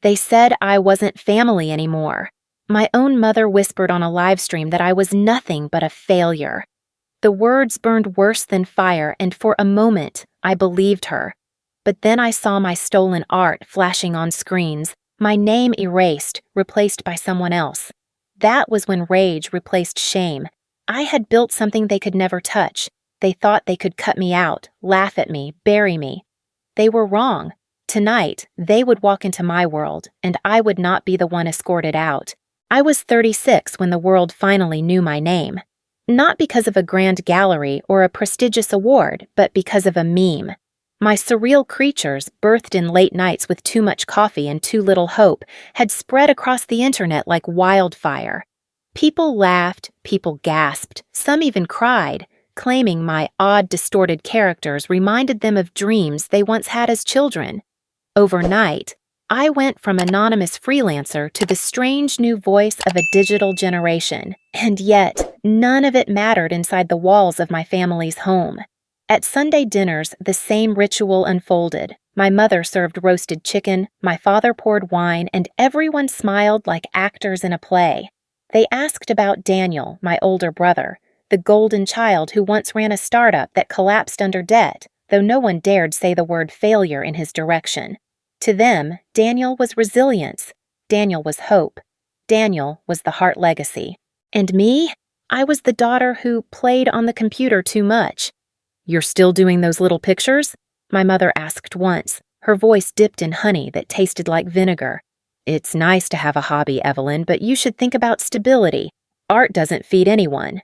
They said I wasn't family anymore. My own mother whispered on a live stream that I was nothing but a failure. The words burned worse than fire, and for a moment, I believed her. But then I saw my stolen art flashing on screens, my name erased, replaced by someone else. That was when rage replaced shame. I had built something they could never touch. They thought they could cut me out, laugh at me, bury me. They were wrong. Tonight, they would walk into my world, and I would not be the one escorted out. I was 36 when the world finally knew my name. Not because of a grand gallery or a prestigious award, but because of a meme. My surreal creatures, birthed in late nights with too much coffee and too little hope, had spread across the internet like wildfire. People laughed, people gasped, some even cried, claiming my odd, distorted characters reminded them of dreams they once had as children. Overnight, I went from anonymous freelancer to the strange new voice of a digital generation, and yet none of it mattered inside the walls of my family's home. At Sunday dinners, the same ritual unfolded. My mother served roasted chicken, my father poured wine, and everyone smiled like actors in a play. They asked about Daniel, my older brother, the golden child who once ran a startup that collapsed under debt, though no one dared say the word failure in his direction. To them, Daniel was resilience. Daniel was hope. Daniel was the Hart legacy. And me? I was the daughter who played on the computer too much. "You're still doing those little pictures?" my mother asked once, her voice dipped in honey that tasted like vinegar. "It's nice to have a hobby, Evelyn, but you should think about stability. Art doesn't feed anyone."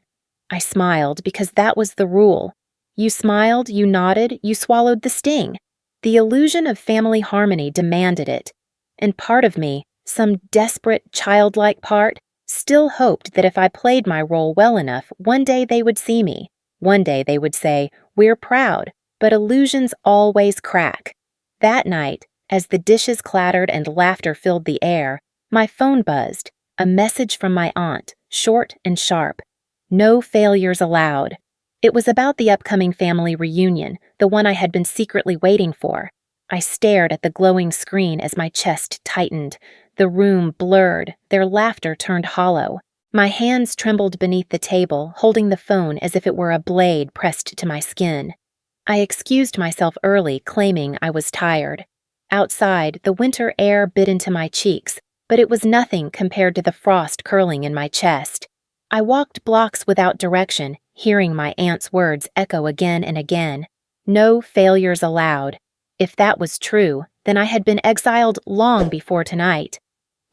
I smiled because that was the rule. You smiled, you nodded, you swallowed the sting. The illusion of family harmony demanded it, and part of me, some desperate, childlike part, still hoped that if I played my role well enough, one day they would see me. One day they would say, "We're proud," but illusions always crack. That night, as the dishes clattered and laughter filled the air, my phone buzzed, a message from my aunt, short and sharp. No failures allowed. It was about the upcoming family reunion, the one I had been secretly waiting for. I stared at the glowing screen as my chest tightened. The room blurred, their laughter turned hollow. My hands trembled beneath the table, holding the phone as if it were a blade pressed to my skin. I excused myself early, claiming I was tired. Outside, the winter air bit into my cheeks, but it was nothing compared to the frost curling in my chest. I walked blocks without direction, hearing my aunt's words echo again and again. No failures allowed. If that was true, then I had been exiled long before tonight.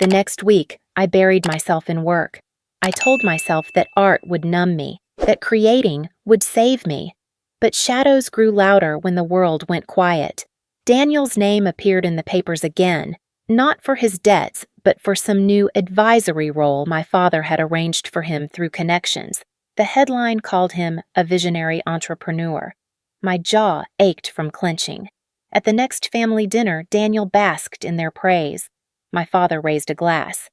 The next week, I buried myself in work. I told myself that art would numb me, that creating would save me. But shadows grew louder when the world went quiet. Daniel's name appeared in the papers again, not for his debts, but for some new advisory role my father had arranged for him through connections. The headline called him a visionary entrepreneur. My jaw ached from clenching. At the next family dinner, Daniel basked in their praise. My father raised a glass.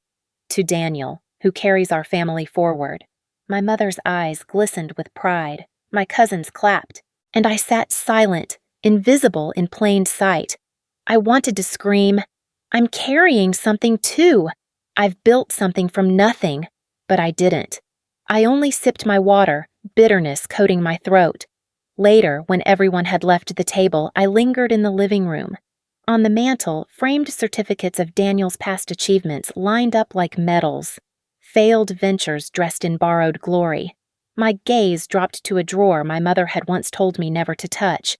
"To Daniel, who carries our family forward." My mother's eyes glistened with pride. My cousins clapped, and I sat silent, invisible in plain sight. I wanted to scream, "I'm carrying something too. I've built something from nothing," but I didn't. I only sipped my water, bitterness coating my throat. Later, when everyone had left the table, I lingered in the living room. On the mantel, framed certificates of Daniel's past achievements lined up like medals. Failed ventures dressed in borrowed glory. My gaze dropped to a drawer my mother had once told me never to touch.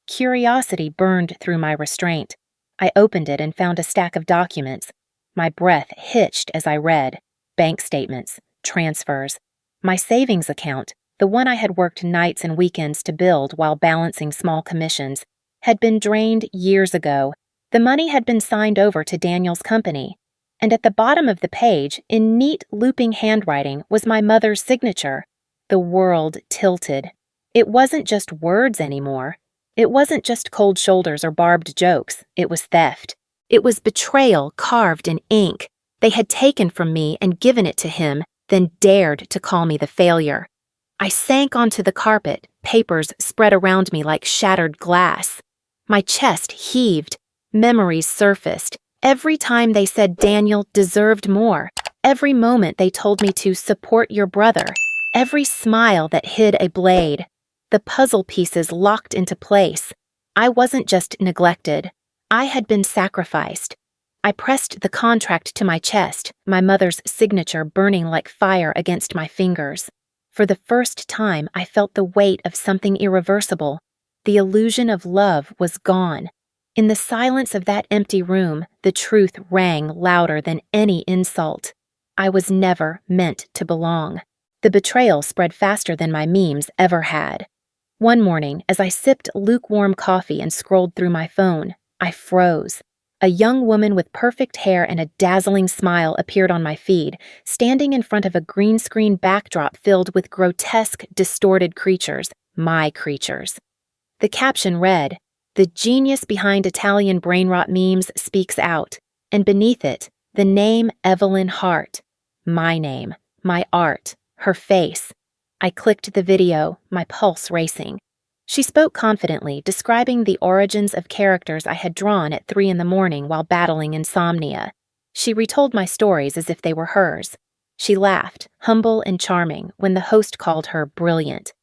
Curiosity burned through my restraint. I opened it and found a stack of documents. My breath hitched as I read. Bank statements, transfers. My savings account, the one I had worked nights and weekends to build while balancing small commissions, had been drained years ago. The money had been signed over to Daniel's company. And at the bottom of the page, in neat looping handwriting, was my mother's signature. The world tilted. It wasn't just words anymore. It wasn't just cold shoulders or barbed jokes. It was theft. It was betrayal carved in ink. They had taken from me and given it to him, then dared to call me the failure. I sank onto the carpet, papers spread around me like shattered glass. My chest heaved. Memories surfaced. Every time they said Daniel deserved more, every moment they told me to support your brother, every smile that hid a blade, the puzzle pieces locked into place. I wasn't just neglected. I had been sacrificed. I pressed the contract to my chest, my mother's signature burning like fire against my fingers. For the first time, I felt the weight of something irreversible. The illusion of love was gone. In the silence of that empty room, the truth rang louder than any insult. I was never meant to belong. The betrayal spread faster than my memes ever had. One morning, as I sipped lukewarm coffee and scrolled through my phone, I froze. A young woman with perfect hair and a dazzling smile appeared on my feed, standing in front of a green screen backdrop filled with grotesque, distorted creatures, my creatures. The caption read, "The genius behind Italian brainrot memes speaks out," and beneath it, the name Evelyn Hart. My name, my art, her face. I clicked the video, my pulse racing. She spoke confidently, describing the origins of characters I had drawn at 3 a.m. while battling insomnia. She retold my stories as if they were hers. She laughed, humble and charming, when the host called her brilliant.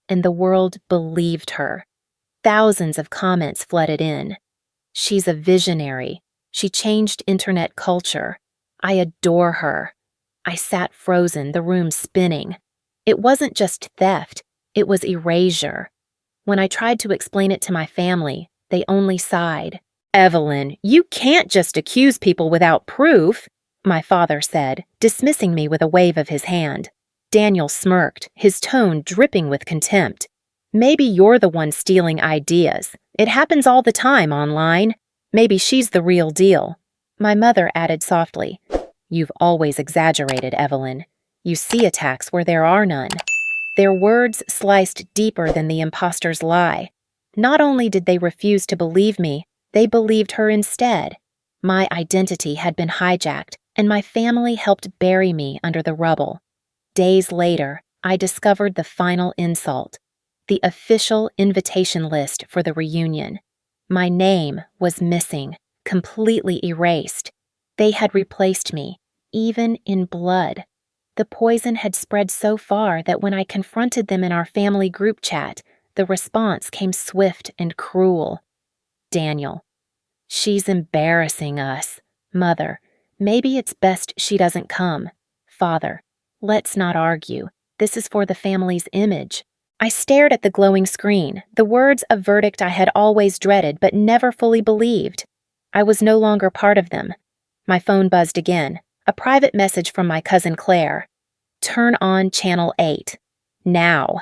And the world believed her. Thousands of comments flooded in. She's a visionary. She changed internet culture. I adore her. I sat frozen, the room spinning. It wasn't just theft, it was erasure. When I tried to explain it to my family, they only sighed. "Evelyn, you can't just accuse people without proof," my father said, dismissing me with a wave of his hand. Daniel smirked, his tone dripping with contempt. "Maybe you're the one stealing ideas. It happens all the time online. Maybe she's the real deal." My mother added softly, "You've always exaggerated, Evelyn. You see attacks where there are none." Their words sliced deeper than the imposter's lie. Not only did they refuse to believe me, they believed her instead. My identity had been hijacked, and my family helped bury me under the rubble. Days later, I discovered the final insult, the official invitation list for the reunion. My name was missing, completely erased. They had replaced me, even in blood. The poison had spread so far that when I confronted them in our family group chat, the response came swift and cruel. "Daniel, she's embarrassing us. Mother, maybe it's best she doesn't come. Father, let's not argue. This is for the family's image." I stared at the glowing screen, the words a verdict I had always dreaded but never fully believed. I was no longer part of them. My phone buzzed again. A private message from my cousin Claire. "Turn on Channel 8. Now."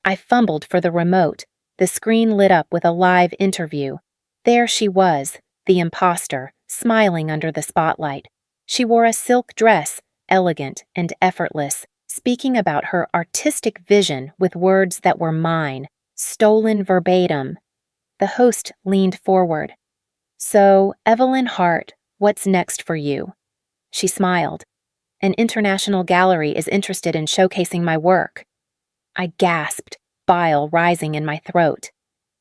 I fumbled for the remote. The screen lit up with a live interview. There she was, the imposter, smiling under the spotlight. She wore a silk dress, elegant and effortless, speaking about her artistic vision with words that were mine, stolen verbatim. The host leaned forward. "So, Evelyn Hart, what's next for you?" She smiled. "An international gallery is interested in showcasing my work." I gasped, bile rising in my throat.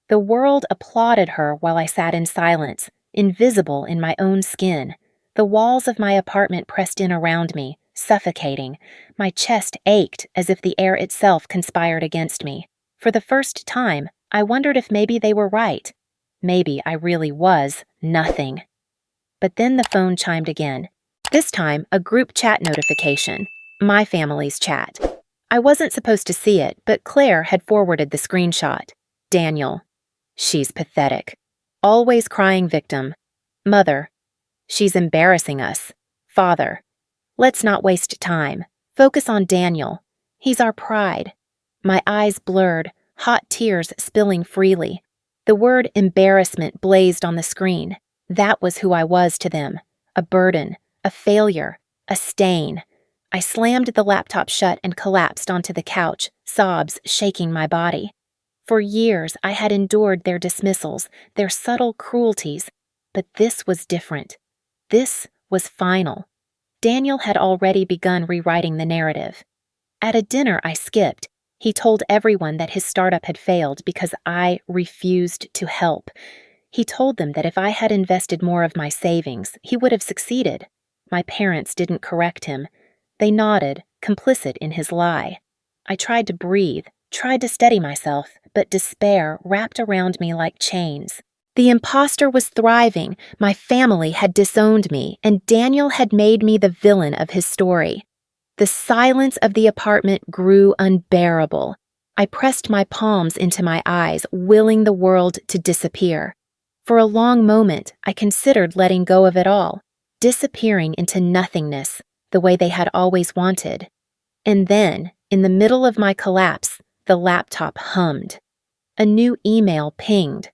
The world applauded her while I sat in silence, invisible in my own skin. The walls of my apartment pressed in around me, suffocating. My chest ached as if the air itself conspired against me. For the first time, I wondered if maybe they were right. Maybe I really was nothing. But then the phone chimed again. This time, a group chat notification. My family's chat. I wasn't supposed to see it, but Claire had forwarded the screenshot. "Daniel. She's pathetic. Always crying victim. Mother. She's embarrassing us. Father. Let's not waste time. Focus on Daniel. He's our pride." My eyes blurred, hot tears spilling freely. The word embarrassment blazed on the screen. That was who I was to them. A burden. A failure, a stain. I slammed the laptop shut and collapsed onto the couch, sobs shaking my body. For years, I had endured their dismissals, their subtle cruelties, but this was different. This was final. Daniel had already begun rewriting the narrative. At a dinner I skipped, he told everyone that his startup had failed because I refused to help. He told them that if I had invested more of my savings, he would have succeeded. My parents didn't correct him. They nodded, complicit in his lie. I tried to breathe, tried to steady myself, but despair wrapped around me like chains. The imposter was thriving, my family had disowned me, and Daniel had made me the villain of his story. The silence of the apartment grew unbearable. I pressed my palms into my eyes, willing the world to disappear. For a long moment, I considered letting go of it all, disappearing into nothingness, the way they had always wanted. And then, in the middle of my collapse, the laptop hummed. A new email pinged.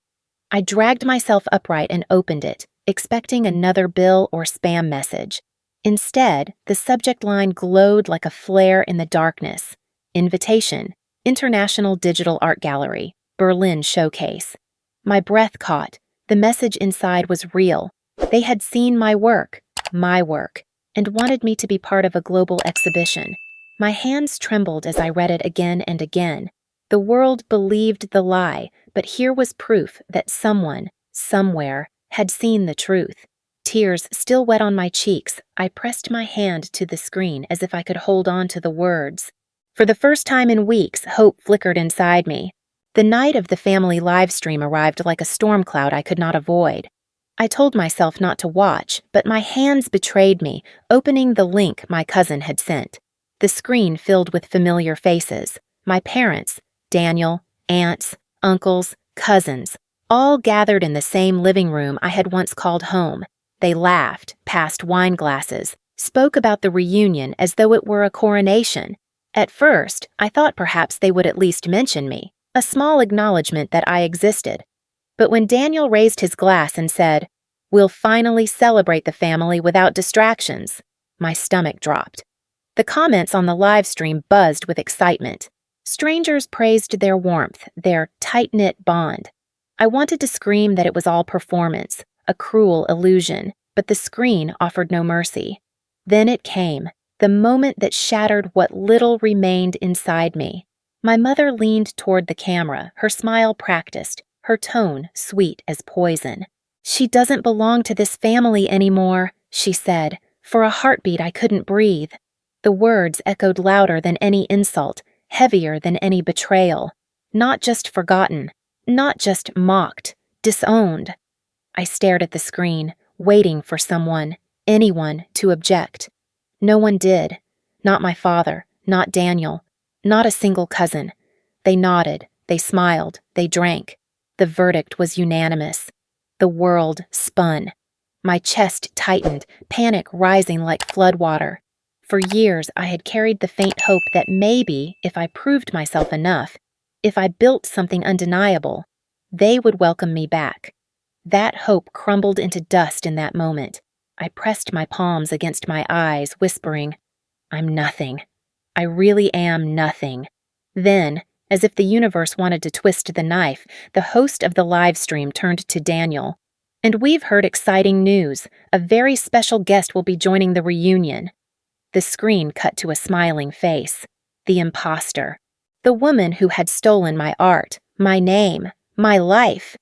I dragged myself upright and opened it, expecting another bill or spam message. Instead, the subject line glowed like a flare in the darkness. Invitation, International Digital Art Gallery, Berlin Showcase. My breath caught. The message inside was real. They had seen my work, and wanted me to be part of a global exhibition. My hands trembled as I read it again and again. The world believed the lie, but here was proof that someone, somewhere, had seen the truth. Tears still wet on my cheeks, I pressed my hand to the screen as if I could hold on to the words. For the first time in weeks, hope flickered inside me. The night of the family live stream arrived like a storm cloud I could not avoid. I told myself not to watch, but my hands betrayed me, opening the link my cousin had sent. The screen filled with familiar faces. My parents, Daniel, aunts, uncles, cousins, all gathered in the same living room I had once called home. They laughed, passed wine glasses, spoke about the reunion as though it were a coronation. At first, I thought perhaps they would at least mention me, a small acknowledgement that I existed. But when Daniel raised his glass and said, "We'll finally celebrate the family without distractions," my stomach dropped. The comments on the live stream buzzed with excitement. Strangers praised their warmth, their tight-knit bond. I wanted to scream that it was all performance, a cruel illusion, but the screen offered no mercy. Then it came, the moment that shattered what little remained inside me. My mother leaned toward the camera, her smile practiced, her tone sweet as poison. "She doesn't belong to this family anymore," she said. For a heartbeat I couldn't breathe. The words echoed louder than any insult, heavier than any betrayal. Not just forgotten, not just mocked, disowned. I stared at the screen, waiting for someone, anyone, to object. No one did. Not my father, not Daniel, not a single cousin. They nodded, they smiled, they drank. The verdict was unanimous. The world spun. My chest tightened, panic rising like floodwater. For years, I had carried the faint hope that maybe, if I proved myself enough, if I built something undeniable, they would welcome me back. That hope crumbled into dust in that moment. I pressed my palms against my eyes, whispering, "I'm nothing. I really am nothing." Then, as if the universe wanted to twist the knife, the host of the live stream turned to Daniel. "And we've heard exciting news. A very special guest will be joining the reunion." The screen cut to a smiling face. The imposter. The woman who had stolen my art, my name, my life.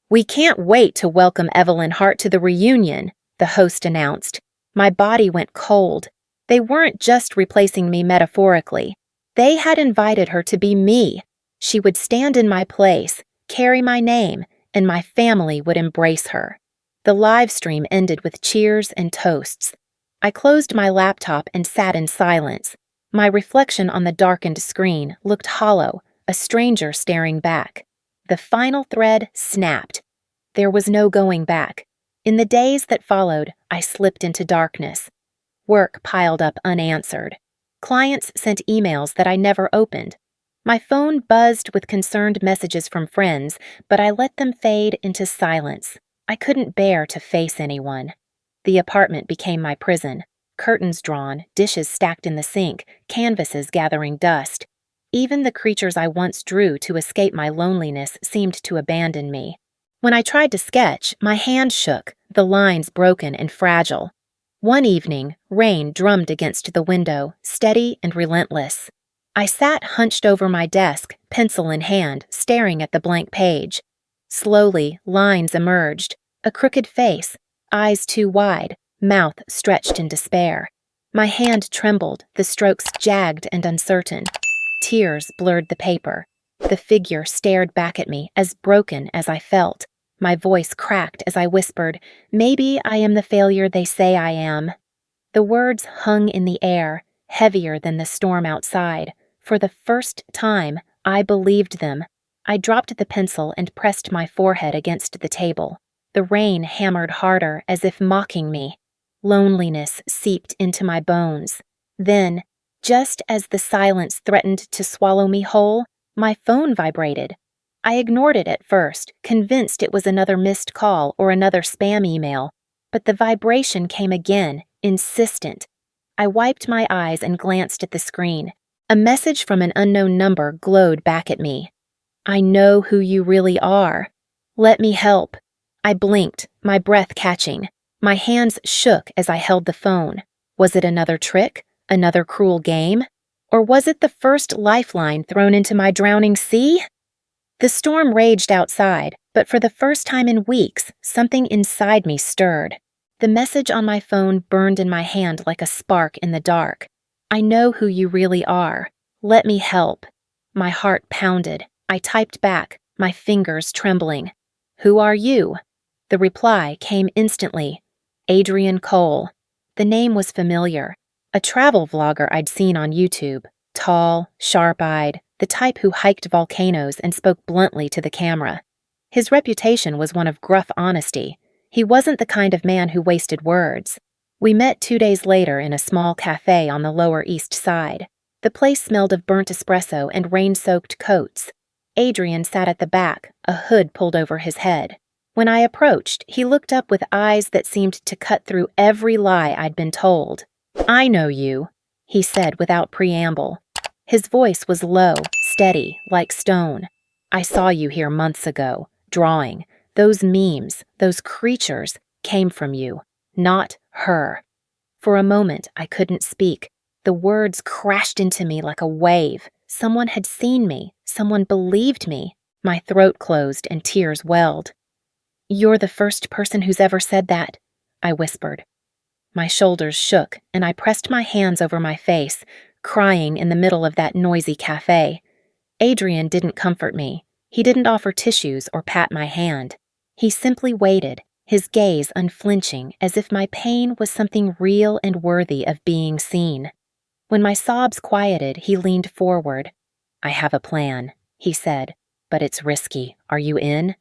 "We can't wait to welcome Evelyn Hart to the reunion," the host announced. My body went cold. They weren't just replacing me metaphorically. They had invited her to be me. She would stand in my place, carry my name, and my family would embrace her. The live stream ended with cheers and toasts. I closed my laptop and sat in silence. My reflection on the darkened screen looked hollow, a stranger staring back. The final thread snapped. There was no going back. In the days that followed, I slipped into darkness. Work piled up unanswered. Clients sent emails that I never opened. My phone buzzed with concerned messages from friends, but I let them fade into silence. I couldn't bear to face anyone. The apartment became my prison. Curtains drawn, dishes stacked in the sink, canvases gathering dust. Even the creatures I once drew to escape my loneliness seemed to abandon me. When I tried to sketch, my hand shook, the lines broken and fragile. One evening, rain drummed against the window, steady and relentless. I sat hunched over my desk, pencil in hand, staring at the blank page. Slowly, lines emerged. A crooked face, eyes too wide, mouth stretched in despair. My hand trembled, the strokes jagged and uncertain. Tears blurred the paper. The figure stared back at me, as broken as I felt. My voice cracked as I whispered, "Maybe I am the failure they say I am." The words hung in the air, heavier than the storm outside. For the first time, I believed them. I dropped the pencil and pressed my forehead against the table. The rain hammered harder, as if mocking me. Loneliness seeped into my bones. Then, just as the silence threatened to swallow me whole, my phone vibrated. I ignored it at first, convinced it was another missed call or another spam email. But the vibration came again, insistent. I wiped my eyes and glanced at the screen. A message from an unknown number glowed back at me. "I know who you really are. Let me help." I blinked, my breath catching. My hands shook as I held the phone. Was it another trick? Another cruel game? Or was it the first lifeline thrown into my drowning sea? The storm raged outside, but for the first time in weeks, something inside me stirred. The message on my phone burned in my hand like a spark in the dark. "I know who you really are. Let me help." My heart pounded. I typed back, my fingers trembling. "Who are you?" The reply came instantly. Adrian Cole. The name was familiar. A travel vlogger I'd seen on YouTube. Tall, sharp-eyed, the type who hiked volcanoes and spoke bluntly to the camera. His reputation was one of gruff honesty. He wasn't the kind of man who wasted words. We met 2 days later in a small cafe on the Lower East Side. The place smelled of burnt espresso and rain-soaked coats. Adrian sat at the back, a hood pulled over his head. When I approached, he looked up with eyes that seemed to cut through every lie I'd been told. "I know you," he said without preamble. His voice was low, steady, like stone. "I saw you here months ago, drawing. Those memes, those creatures, came from you, not her." For a moment, I couldn't speak. The words crashed into me like a wave. Someone had seen me. Someone believed me. My throat closed and tears welled. "You're the first person who's ever said that," I whispered. My shoulders shook, and I pressed my hands over my face, crying in the middle of that noisy cafe. Adrian didn't comfort me. He didn't offer tissues or pat my hand. He simply waited, his gaze unflinching, as if my pain was something real and worthy of being seen. When my sobs quieted, he leaned forward. "I have a plan," he said, "but it's risky. Are you in?"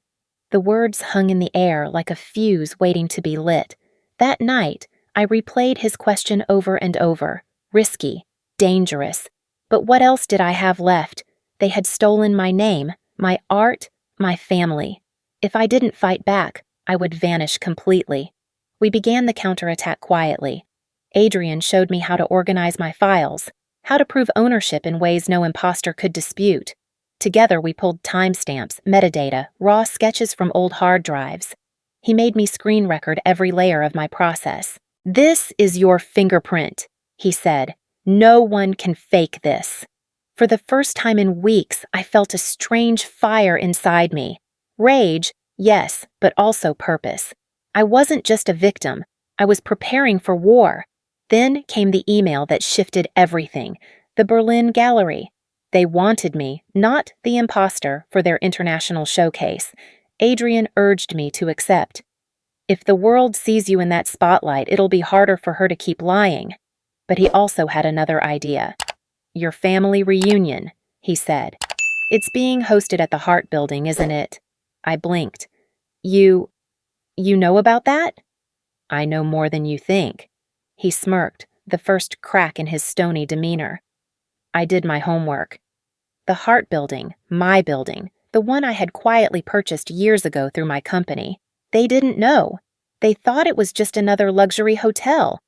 The words hung in the air like a fuse waiting to be lit. That night, I replayed his question over and over. Risky, dangerous. But what else did I have left? They had stolen my name, my art, my family. If I didn't fight back, I would vanish completely. We began the counterattack quietly. Adrian showed me how to organize my files, how to prove ownership in ways no imposter could dispute. Together we pulled timestamps, metadata, raw sketches from old hard drives. He made me screen record every layer of my process. "This is your fingerprint," he said. "No one can fake this." For the first time in weeks, I felt a strange fire inside me. Rage, yes, but also purpose. I wasn't just a victim. I was preparing for war. Then came the email that shifted everything. The Berlin Gallery. They wanted me, not the imposter, for their international showcase. Adrian urged me to accept. "If the world sees you in that spotlight, it'll be harder for her to keep lying." But he also had another idea. "Your family reunion," he said. "It's being hosted at the Hart building, isn't it?" I blinked. You know about that?" "I know more than you think." He smirked, the first crack in his stony demeanor. "I did my homework. The Hart building, my building, the one I had quietly purchased years ago through my company. They didn't know. They thought it was just another luxury hotel.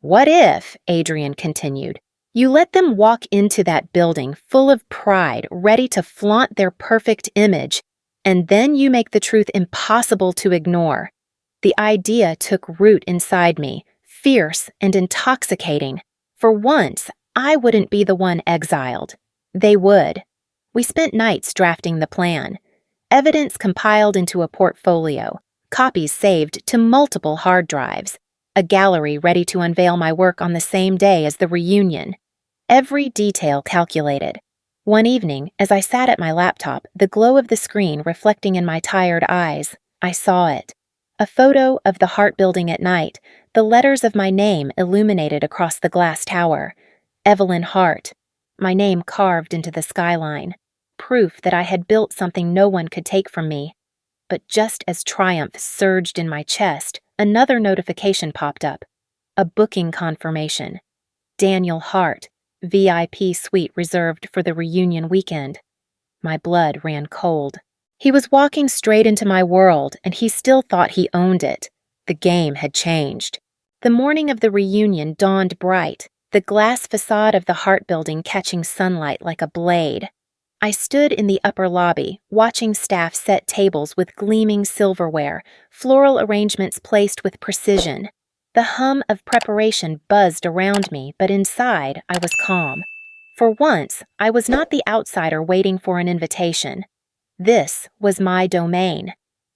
What if," Adrian continued, "you let them walk into that building full of pride, ready to flaunt their perfect image, and then you make the truth impossible to ignore?" The idea took root inside me, fierce and intoxicating. For once, I wouldn't be the one exiled. They would. We spent nights drafting the plan. evidence compiled into a portfolio, copies saved to multiple hard drives, a gallery ready to unveil my work on the same day as the reunion. Every detail calculated. One evening, as I sat at my laptop, the glow of the screen reflecting in my tired eyes, I saw it. A photo of the Hart building at night, the letters of my name illuminated across the glass tower. Evelyn Hart. My name carved into the skyline. Proof that I had built something no one could take from me. But just as triumph surged in my chest, another notification popped up. A booking confirmation. Daniel Hart, VIP suite reserved for the reunion weekend. My blood ran cold. He was walking straight into my world, and he still thought he owned it. The game had changed. The morning of the reunion dawned bright, the glass facade of the Hart building catching sunlight like a blade. I stood in the upper lobby, watching staff set tables with gleaming silverware, floral arrangements placed with precision. The hum of preparation buzzed around me, but inside I was calm. For once, I was not the outsider waiting for an invitation. This was my domain.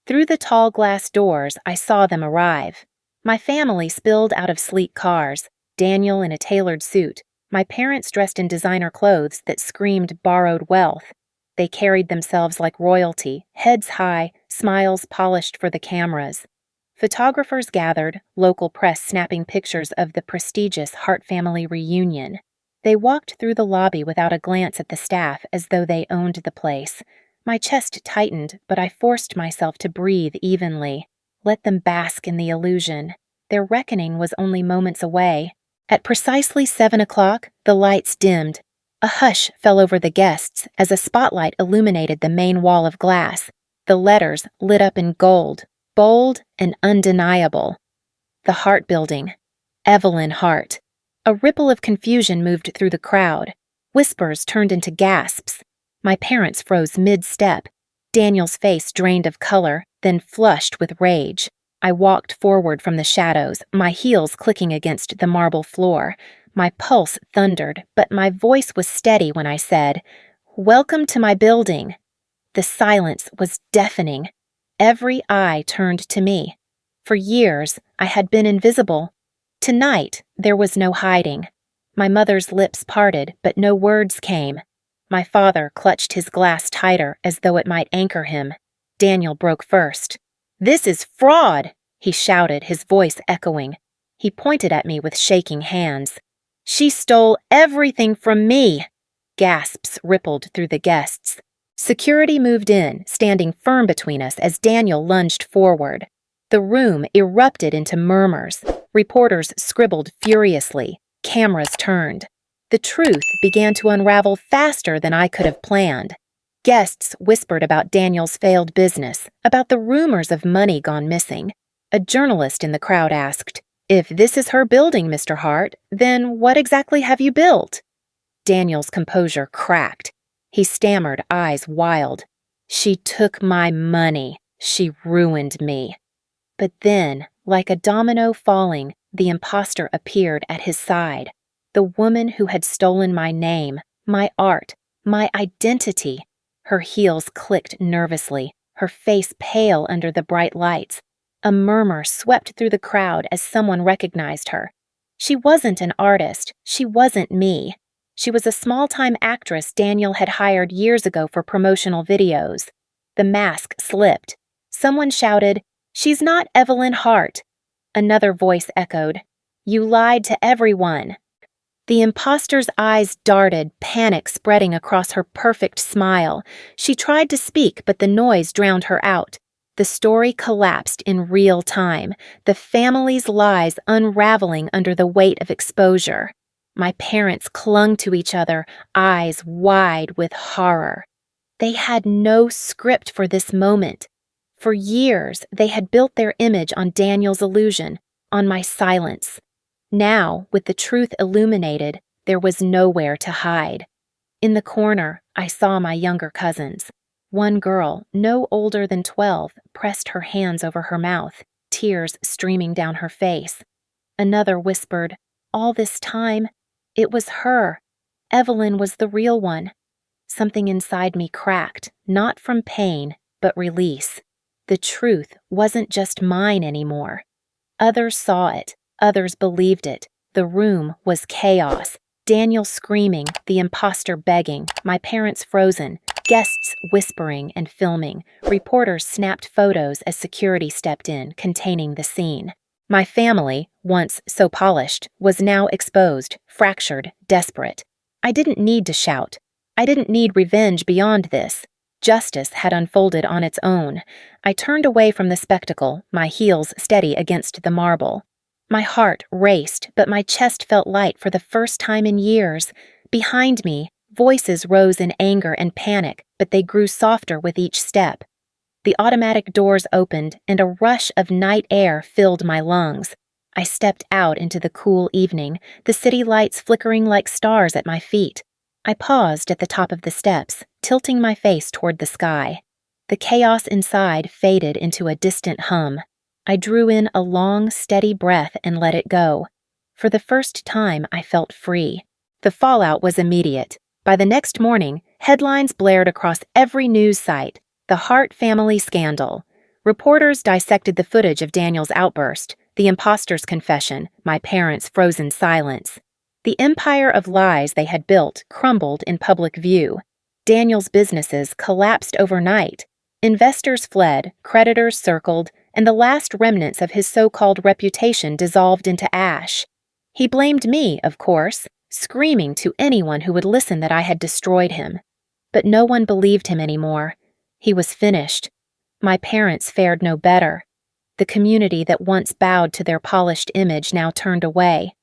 Through the tall glass doors, I saw them arrive. My family spilled out of sleek cars, Daniel in a tailored suit, my parents dressed in designer clothes that screamed borrowed wealth. They carried themselves like royalty, heads high, smiles polished for the cameras. Photographers gathered, local press snapping pictures of the prestigious Hart family reunion. They walked through the lobby without a glance at the staff as though they owned the place. My chest tightened, but I forced myself to breathe evenly. Let them bask in the illusion. Their reckoning was only moments away. At precisely 7 o'clock, the lights dimmed. A hush fell over the guests as a spotlight illuminated the main wall of glass. The letters lit up in gold, bold and undeniable. The Hart building. Evelyn Hart. A ripple of confusion moved through the crowd. Whispers turned into gasps. My parents froze mid-step. Daniel's face drained of color, then flushed with rage. I walked forward from the shadows, my heels clicking against the marble floor. My pulse thundered, but my voice was steady when I said, "Welcome to my building." The silence was deafening. Every eye turned to me. For years, I had been invisible. Tonight, there was no hiding. My mother's lips parted, but no words came. My father clutched his glass tighter as though it might anchor him. Daniel broke first. "This is fraud!" he shouted, his voice echoing. He pointed at me with shaking hands. "She stole everything from me!" Gasps rippled through the guests. Security moved in, standing firm between us as Daniel lunged forward. The room erupted into murmurs. Reporters scribbled furiously. Cameras turned. The truth began to unravel faster than I could have planned. Guests whispered about Daniel's failed business, about the rumors of money gone missing. A journalist in the crowd asked, "If this is her building, Mr. Hart, then what exactly have you built?" Daniel's composure cracked. He stammered, eyes wild. "She took my money. She ruined me." But then, like a domino falling, the imposter appeared at his side. The woman who had stolen my name, my art, my identity. Her heels clicked nervously, her face pale under the bright lights. A murmur swept through the crowd as someone recognized her. She wasn't an artist. She wasn't me. She was a small-time actress Daniel had hired years ago for promotional videos. The mask slipped. Someone shouted, "She's not Evelyn Hart." Another voice echoed, "You lied to everyone." The imposter's eyes darted, panic spreading across her perfect smile. She tried to speak, but the noise drowned her out. The story collapsed in real time, the family's lies unraveling under the weight of exposure. My parents clung to each other, eyes wide with horror. They had no script for this moment. For years, they had built their image on Daniel's illusion, on my silence. Now, with the truth illuminated, there was nowhere to hide. In the corner, I saw my younger cousins. One girl, no older than 12, pressed her hands over her mouth, tears streaming down her face. Another whispered, "All this time, it was her. Evelyn was the real one." Something inside me cracked, not from pain, but release. The truth wasn't just mine anymore. Others saw it. Others believed it. The room was chaos. Daniel screaming, the imposter begging, my parents frozen, guests whispering and filming. Reporters snapped photos as security stepped in, containing the scene. My family, once so polished, was now exposed, fractured, desperate. I didn't need to shout. I didn't need revenge beyond this. Justice had unfolded on its own. I turned away from the spectacle, my heels steady against the marble. My heart raced, but my chest felt light for the first time in years. Behind me, voices rose in anger and panic, but they grew softer with each step. The automatic doors opened, and a rush of night air filled my lungs. I stepped out into the cool evening, the city lights flickering like stars at my feet. I paused at the top of the steps, tilting my face toward the sky. The chaos inside faded into a distant hum. I drew in a long, steady breath and let it go. For the first time, I felt free. The fallout was immediate. By the next morning, headlines blared across every news site. The Hart family scandal. Reporters dissected the footage of Daniel's outburst, the imposter's confession, my parents' frozen silence. The empire of lies they had built crumbled in public view. Daniel's businesses collapsed overnight. Investors fled, creditors circled, and the last remnants of his so-called reputation dissolved into ash. He blamed me, of course, screaming to anyone who would listen that I had destroyed him. But no one believed him anymore. He was finished. My parents fared no better. The community that once bowed to their polished image now turned away.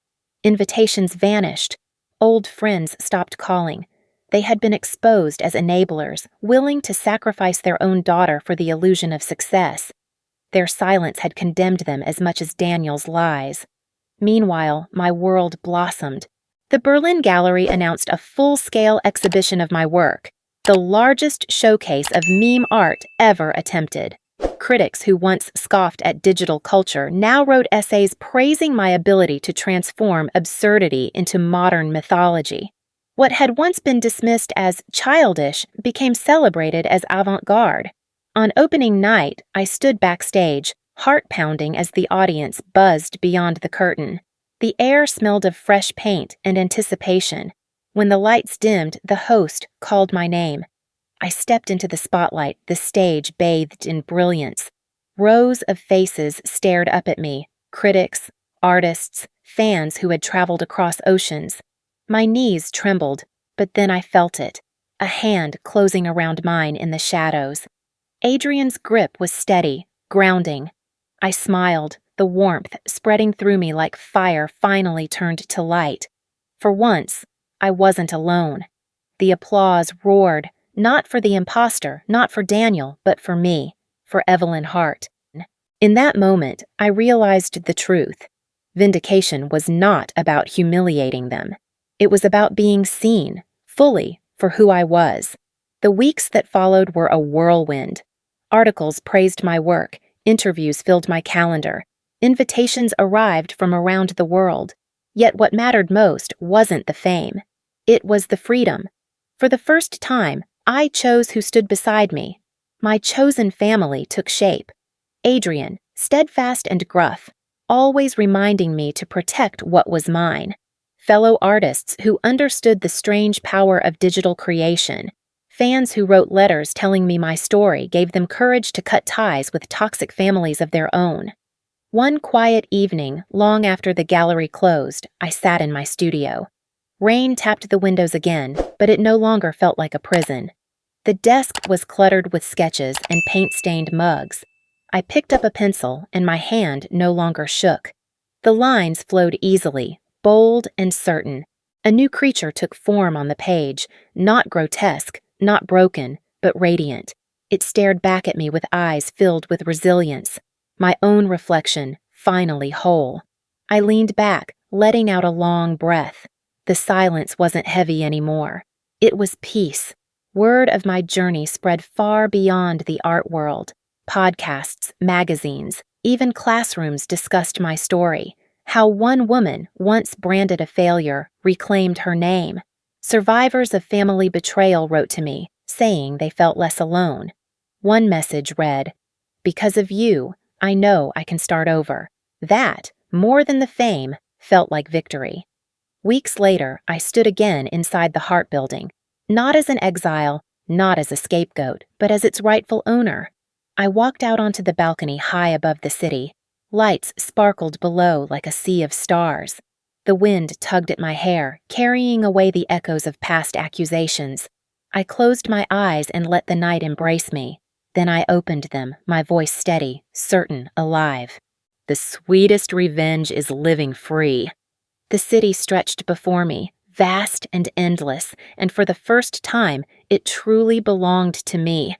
Invitations vanished. Old friends stopped calling. They had been exposed as enablers, willing to sacrifice their own daughter for the illusion of success. Their silence had condemned them as much as Daniel's lies. Meanwhile, my world blossomed. The Berlin Gallery announced a full-scale exhibition of my work, the largest showcase of meme art ever attempted. Critics who once scoffed at digital culture now wrote essays praising my ability to transform absurdity into modern mythology. What had once been dismissed as childish became celebrated as avant-garde. On opening night, I stood backstage, heart-pounding as the audience buzzed beyond the curtain. The air smelled of fresh paint and anticipation. When the lights dimmed, the host called my name. I stepped into the spotlight, the stage bathed in brilliance. Rows of faces stared up at me, critics, artists, fans who had traveled across oceans. My knees trembled, but then I felt it, a hand closing around mine in the shadows. Adrian's grip was steady, grounding. I smiled, the warmth spreading through me like fire finally turned to light. For once, I wasn't alone. The applause roared, not for the imposter, not for Daniel, but for me, for Evelyn Hart. In that moment, I realized the truth. Vindication was not about humiliating them. It was about being seen, fully, for who I was. The weeks that followed were a whirlwind. Articles praised my work, interviews filled my calendar, invitations arrived from around the world. Yet what mattered most wasn't the fame. It was the freedom. For the first time, I chose who stood beside me. My chosen family took shape. Adrian, steadfast and gruff, always reminding me to protect what was mine. Fellow artists who understood the strange power of digital creation. Fans who wrote letters telling me my story gave them courage to cut ties with toxic families of their own. One quiet evening, long after the gallery closed, I sat in my studio. Rain tapped the windows again, but it no longer felt like a prison. The desk was cluttered with sketches and paint-stained mugs. I picked up a pencil, and my hand no longer shook. The lines flowed easily, bold and certain. A new creature took form on the page, not grotesque, not broken, but radiant. It stared back at me with eyes filled with resilience. My own reflection, finally whole. I leaned back, letting out a long breath. The silence wasn't heavy anymore. It was peace. Word of my journey spread far beyond the art world. Podcasts, magazines, even classrooms discussed my story. How one woman, once branded a failure, reclaimed her name. Survivors of family betrayal wrote to me, saying they felt less alone. One message read, "Because of you, I know I can start over." That, more than the fame, felt like victory. Weeks later, I stood again inside the Hart building, not as an exile, not as a scapegoat, but as its rightful owner. I walked out onto the balcony high above the city. Lights sparkled below like a sea of stars. The wind tugged at my hair, carrying away the echoes of past accusations. I closed my eyes and let the night embrace me. Then I opened them, my voice steady, certain, alive. The sweetest revenge is living free. The city stretched before me, vast and endless, and for the first time, it truly belonged to me.